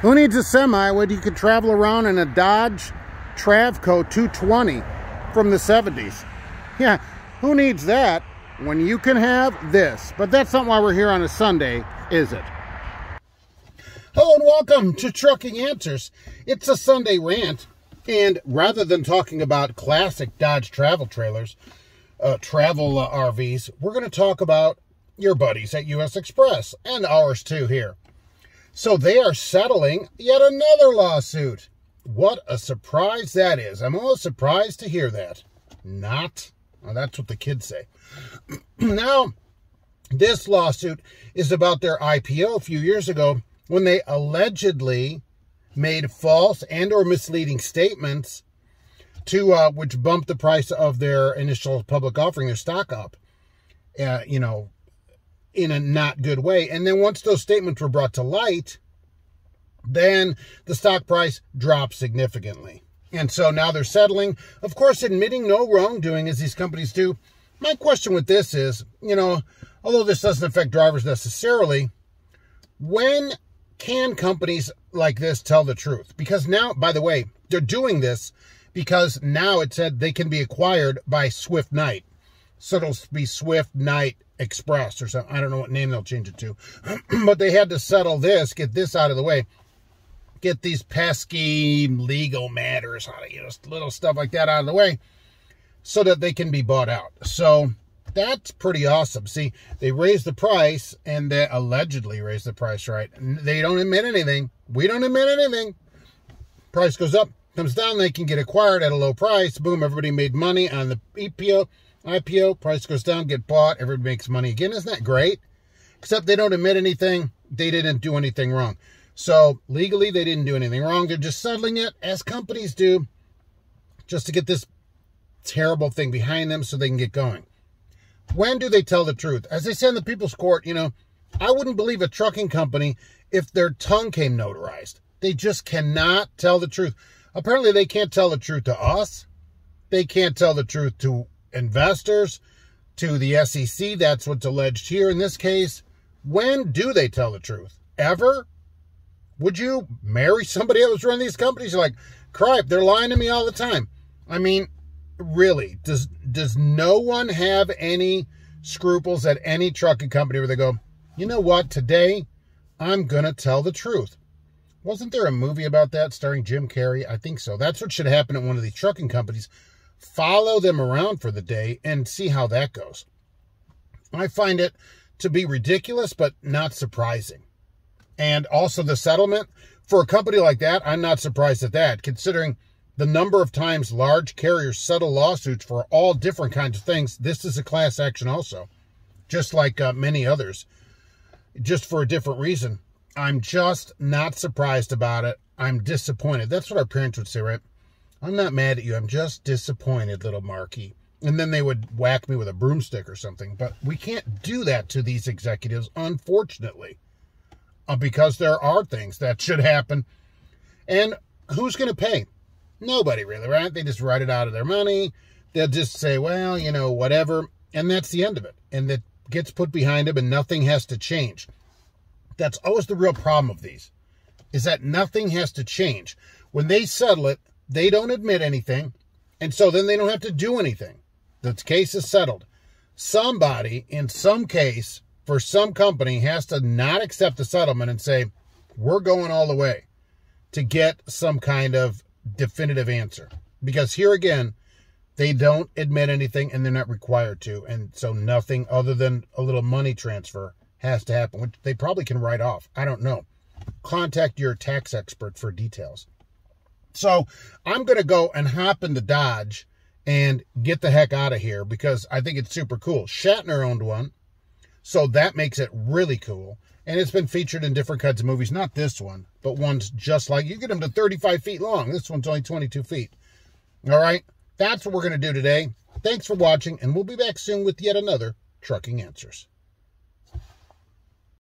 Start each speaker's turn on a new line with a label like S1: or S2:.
S1: Who needs a semi when you could travel around in a Dodge Travco 220 from the 70s? Yeah, who needs that when you can have this? But that's not why we're here on a Sunday, is it? Hello and welcome to Trucking Answers. It's a Sunday rant, and rather than talking about classic Dodge travel trailers, travel RVs, we're going to talk about your buddies at US Express and ours too here. So they are settling yet another lawsuit. What a surprise that is. I'm always surprised to hear that. Not. Well, that's what the kids say. Now, this lawsuit is about their IPO a few years ago when they allegedly made false and or misleading statements to which bumped the price of their initial public offering, their stock up, in a not good way. And then once those statements were brought to light, then the stock price dropped significantly. And so now they're settling, of course, admitting no wrongdoing as these companies do. My question with this is, although this doesn't affect drivers necessarily, when can companies like this tell the truth? Because now, by the way, they're doing this because now it said they can be acquired by Swift Night. So it'll be Swift Night Express or something. I don't know what name they'll change it to. But they had to settle this, get this out of the way. Get these pesky legal matters, little stuff like that out of the way so that they can be bought out. So that's pretty awesome. See, they raised the price, and they allegedly raised the price, right? They don't admit anything. We don't admit anything. Price goes up, comes down, they can get acquired at a low price. Boom, everybody made money on the IPO, price goes down, get bought, everybody makes money again. Isn't that great? Except they don't admit anything. They didn't do anything wrong. So legally, they didn't do anything wrong. They're just settling it, as companies do, just to get this terrible thing behind them so they can get going. When do they tell the truth? As they say in the People's Court, I wouldn't believe a trucking company if their tongue came notarized. They just cannot tell the truth. Apparently, they can't tell the truth to us. They can't tell the truth to investors, to the SEC. That's what's alleged here in this case. When do they tell the truth? Ever? Would you marry somebody that was running these companies? You're like, crap, they're lying to me all the time. I mean, really, does no one have any scruples at any trucking company where they go, you know what, today I'm going to tell the truth? Wasn't there a movie about that starring Jim Carrey? I think so. That's what should happen at one of these trucking companies. Follow them around for the day and see how that goes. I find it to be ridiculous, but not surprising. And also the settlement, for a company like that, I'm not surprised at that, considering the number of times large carriers settle lawsuits for all different kinds of things. This is a class action also, just like many others, just for a different reason. I'm just not surprised about it. I'm disappointed. That's what our parents would say, right? I'm not mad at you. I'm just disappointed, little Marky. And then they would whack me with a broomstick or something. But we can't do that to these executives, unfortunately, because there are things that should happen. And who's going to pay? Nobody really, right? They just write it out of their money. They'll just say, well, whatever. And that's the end of it. And that gets put behind them and nothing has to change. That's always the real problem of these, is that nothing has to change. When they settle it, they don't admit anything. And so then they don't have to do anything. The case is settled. Somebody, in some case, for some company, has to not accept the settlement and say, we're going all the way to get some kind of definitive answer. Because here again, they don't admit anything and they're not required to. And so nothing other than a little money transfer has to happen, which they probably can write off. I don't know. Contact your tax expert for details. So I'm going to go and hop in the Dodge and get the heck out of here because I think it's super cool. Shatner owned one, so that makes it really cool. And it's been featured in different kinds of movies. Not this one, but ones just like, you get them to 35 feet long. This one's only 22 feet. All right, that's what we're going to do today. Thanks for watching, and we'll be back soon with yet another Trucking Answers.